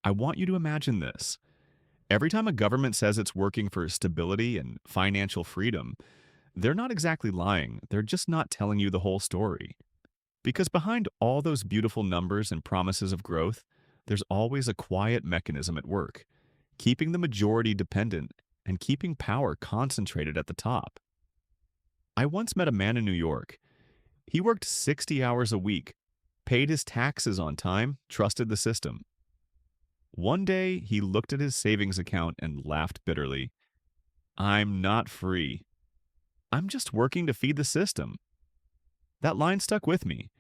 I want you to imagine this. Every time a government says it's working for stability and financial freedom, they're not exactly lying. They're just not telling you the whole story. Because behind all those beautiful numbers and promises of growth, there's always a quiet mechanism at work, keeping the majority dependent and keeping power concentrated at the top. I once met a man in New York. He worked 60 hours a week, paid his taxes on time, trusted the system. One day, he looked at his savings account and laughed bitterly. I'm not free. I'm just working to feed the system. That line stuck with me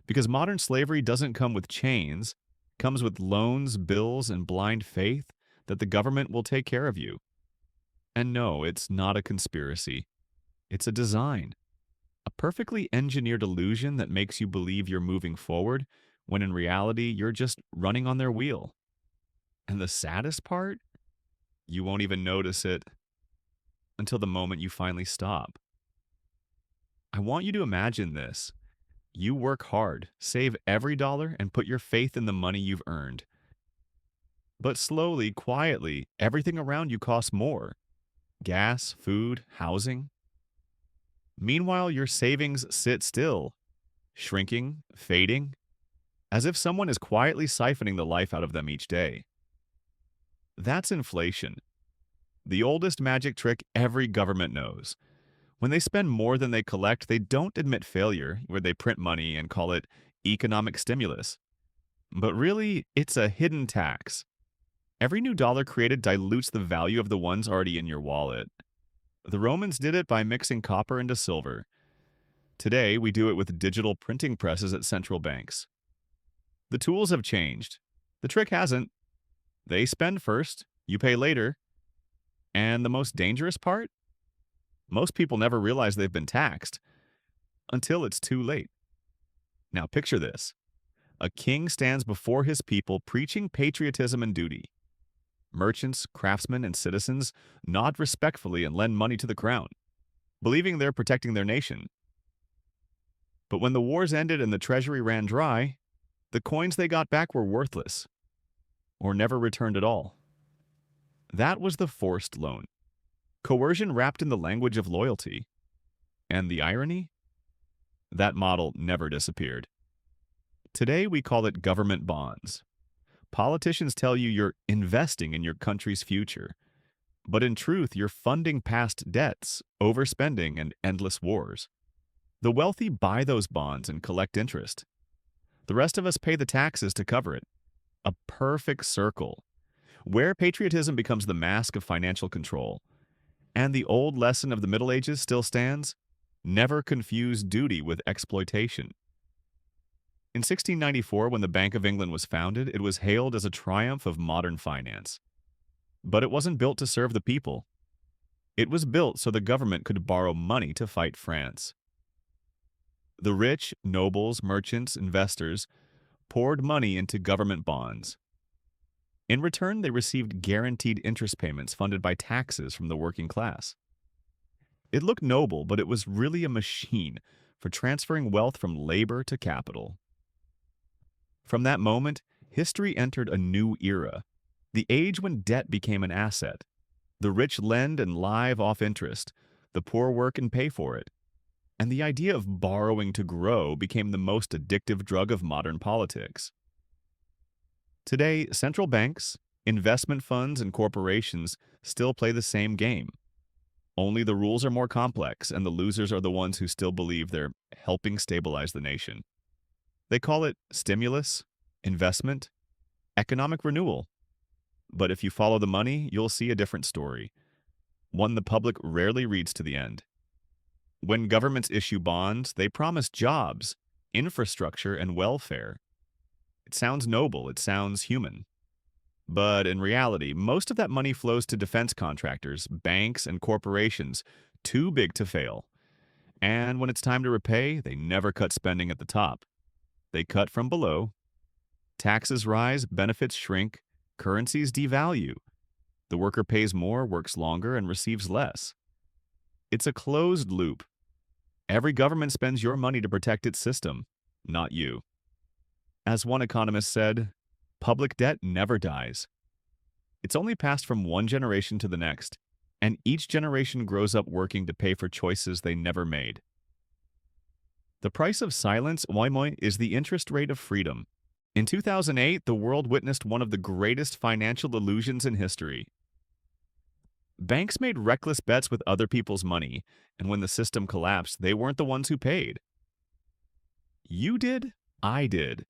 because modern slavery doesn't come with chains, it comes with loans, bills, and blind faith that the government will take care of you. And no, it's not a conspiracy. It's a design, a perfectly engineered illusion that makes you believe you're moving forward when in reality you're just running on their wheel. And the saddest part? You won't even notice it until the moment you finally stop. I want you to imagine this. You work hard, save every dollar, and put your faith in the money you've earned. But slowly, quietly, everything around you costs more: gas, food, housing. Meanwhile, your savings sit still, shrinking, fading, as if someone is quietly siphoning the life out of them each day. That's inflation, the oldest magic trick every government knows. When they spend more than they collect, they don't admit failure, where they print money and call it economic stimulus. But really, it's a hidden tax. Every new dollar created dilutes the value of the ones already in your wallet. The Romans did it by mixing copper into silver. Today, we do it with digital printing presses at central banks. The tools have changed. The trick hasn't. They spend first, you pay later. And the most dangerous part? Most people never realize they've been taxed until it's too late. Now picture this. A king stands before his people preaching patriotism and duty. Merchants, craftsmen, and citizens nod respectfully and lend money to the crown, believing they're protecting their nation. But when the wars ended and the treasury ran dry, the coins they got back were worthless or never returned at all. That was the forced loan. Coercion wrapped in the language of loyalty. And the irony? That model never disappeared. Today we call it government bonds. Politicians tell you you're investing in your country's future. But in truth, you're funding past debts, overspending, and endless wars. The wealthy buy those bonds and collect interest. The rest of us pay the taxes to cover it. A perfect circle, where patriotism becomes the mask of financial control. And the old lesson of the Middle Ages still stands: never confuse duty with exploitation. In 1694, when the Bank of England was founded, it was hailed as a triumph of modern finance. But it wasn't built to serve the people. It was built so the government could borrow money to fight France. The rich, nobles, merchants, investors poured money into government bonds. In return, they received guaranteed interest payments funded by taxes from the working class. It looked noble, but it was really a machine for transferring wealth from labor to capital. From that moment, history entered a new era, the age when debt became an asset. The rich lend and live off interest, the poor work and pay for it. And the idea of borrowing to grow became the most addictive drug of modern politics. Today, central banks, investment funds, and corporations still play the same game. Only the rules are more complex, and the losers are the ones who still believe they're helping stabilize the nation. They call it stimulus, investment, economic renewal. But if you follow the money, you'll see a different story, one the public rarely reads to the end. When governments issue bonds, they promise jobs, infrastructure, and welfare. It sounds noble, it sounds human. But in reality, most of that money flows to defense contractors, banks, and corporations too big to fail. And when it's time to repay, they never cut spending at the top. They cut from below. Taxes rise, benefits shrink, currencies devalue. The worker pays more, works longer, and receives less. It's a closed loop. Every government spends your money to protect its system, not you. As one economist said, Public debt never dies. It's only passed from one generation to the next, and each generation grows up working to pay for choices they never made. The price of silence, moi moi, is the interest rate of freedom. In 2008, the world witnessed one of the greatest financial illusions in history. Banks made reckless bets with other people's money, and when the system collapsed, they weren't the ones who paid. You did, I did,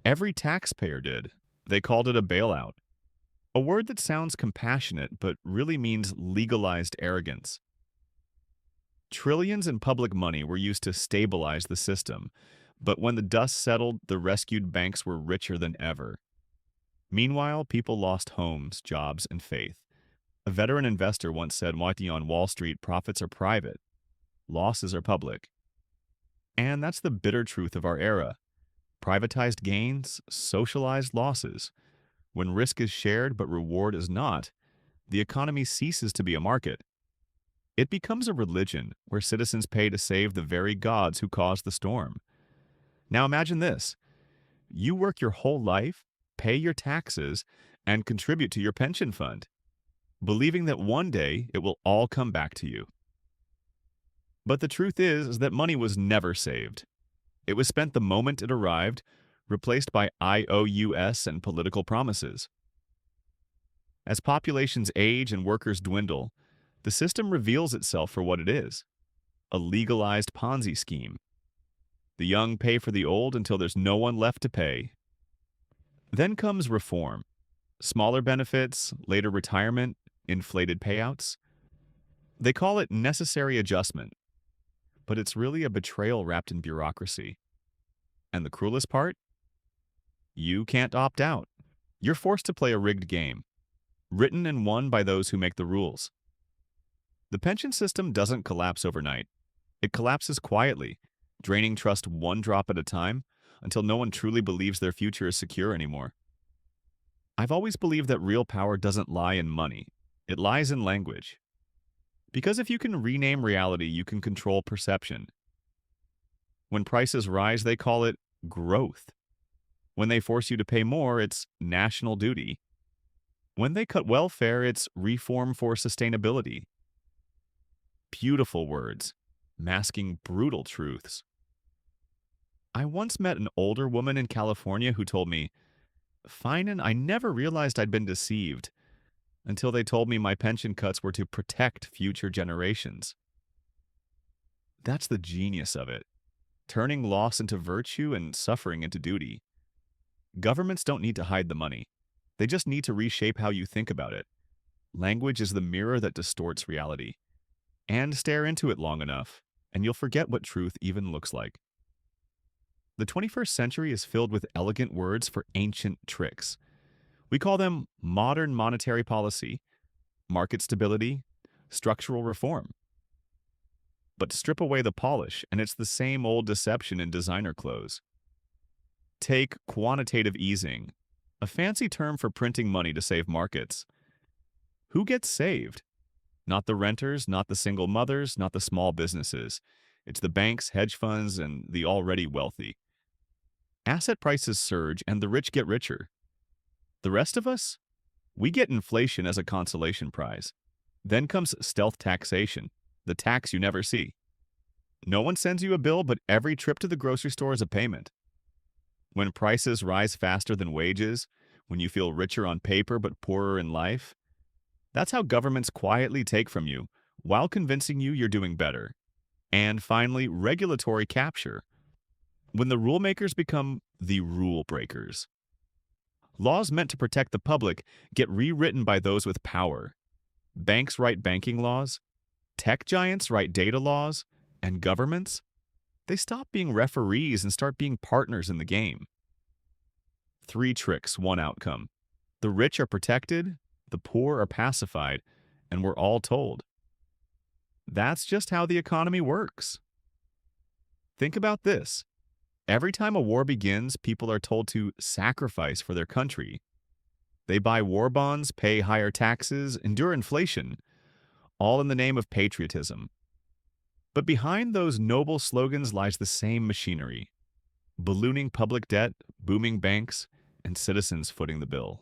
every taxpayer did. They called it a bailout, a word that sounds compassionate but really means legalized arrogance. Trillions in public money were used to stabilize the system, but when the dust settled, the rescued banks were richer than ever. Meanwhile, people lost homes, jobs, and faith. A veteran investor once said, "Wati on Wall Street, profits are private, losses are public." And that's the bitter truth of our era. Privatized gains, socialized losses. When risk is shared but reward is not, the economy ceases to be a market. It becomes a religion where citizens pay to save the very gods who caused the storm. Now imagine this. You work your whole life, pay your taxes, and contribute to your pension fund, believing that one day it will all come back to you. But the truth is that money was never saved. It was spent the moment it arrived, replaced by IOUs and political promises. As populations age and workers dwindle, the system reveals itself for what it is: a legalized Ponzi scheme. The young pay for the old until there's no one left to pay. Then comes reform. Smaller benefits, later retirement, inflated payouts. They call it necessary adjustment, but it's really a betrayal wrapped in bureaucracy. And the cruelest part? You can't opt out. You're forced to play a rigged game, written and won by those who make the rules. The pension system doesn't collapse overnight. It collapses quietly, draining trust one drop at a time until no one truly believes their future is secure anymore. I've always believed that real power doesn't lie in money. It lies in language. Because if you can rename reality, you can control perception. When prices rise, they call it growth. When they force you to pay more, it's national duty. When they cut welfare, it's reform for sustainability. Beautiful words, masking brutal truths. I once met an older woman in California who told me, "Finan, I never realized I'd been deceived until they told me my pension cuts were to protect future generations." That's the genius of it, turning loss into virtue and suffering into duty. Governments don't need to hide the money. They just need to reshape how you think about it. Language is the mirror that distorts reality. And stare into it long enough, and you'll forget what truth even looks like. The 21st century is filled with elegant words for ancient tricks. We call them modern monetary policy, market stability, structural reform. But strip away the polish, and it's the same old deception in designer clothes. Take quantitative easing, a fancy term for printing money to save markets. Who gets saved? Not the renters, not the single mothers, not the small businesses. It's the banks, hedge funds, and the already wealthy. Asset prices surge, and the rich get richer. The rest of us? We get inflation as a consolation prize. Then comes stealth taxation, the tax you never see. No one sends you a bill, but every trip to the grocery store is a payment. When prices rise faster than wages, when you feel richer on paper but poorer in life, that's how governments quietly take from you while convincing you you're doing better. And finally, regulatory capture. When the rule makers become the rule breakers. Laws meant to protect the public get rewritten by those with power. Banks write banking laws, tech giants write data laws, and governments, they stop being referees and start being partners in the game. 3 tricks, 1 outcome. The rich are protected, the poor are pacified, and we're all told. That's just how the economy works. Think about this. Every time a war begins, people are told to sacrifice for their country. They buy war bonds, pay higher taxes, endure inflation, all in the name of patriotism. But behind those noble slogans lies the same machinery. Ballooning public debt, booming banks, and citizens footing the bill.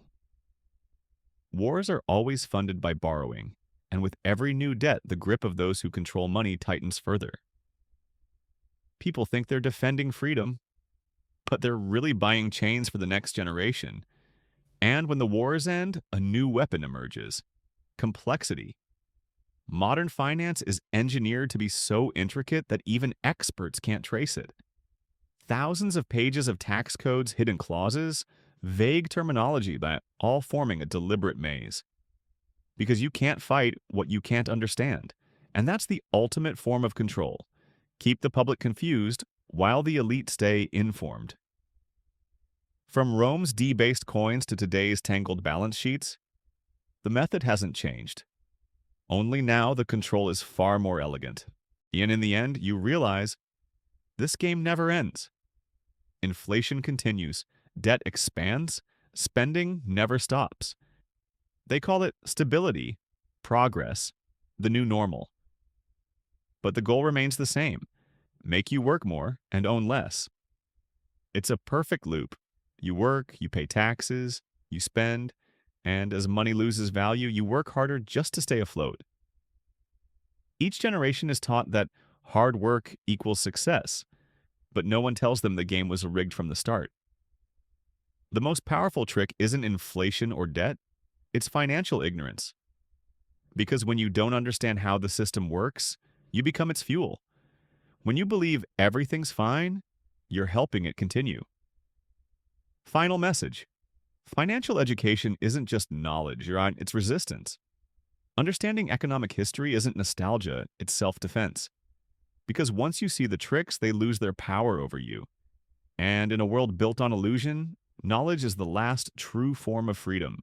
Wars are always funded by borrowing, and with every new debt, the grip of those who control money tightens further. People think they're defending freedom, but they're really buying chains for the next generation. And when the wars end, a new weapon emerges: complexity. Modern finance is engineered to be so intricate that even experts can't trace it. Thousands of pages of tax codes, hidden clauses, vague terminology that all forming a deliberate maze. Because you can't fight what you can't understand. And that's the ultimate form of control. Keep the public confused while the elite stay informed. From Rome's debased coins to today's tangled balance sheets, the method hasn't changed. Only now the control is far more elegant. And in the end, you realize this game never ends. Inflation continues, debt expands, spending never stops. They call it stability, progress, the new normal. But the goal remains the same: make you work more and own less. It's a perfect loop. You work, you pay taxes, you spend, and as money loses value, you work harder just to stay afloat. Each generation is taught that hard work equals success, but no one tells them the game was rigged from the start. The most powerful trick isn't inflation or debt, it's financial ignorance. Because when you don't understand how the system works, you become its fuel. When you believe everything's fine, you're helping it continue. Final message: financial education isn't just knowledge, it's resistance. Understanding economic history isn't nostalgia, it's self-defense. Because once you see the tricks, they lose their power over you. And in a world built on illusion, knowledge is the last true form of freedom.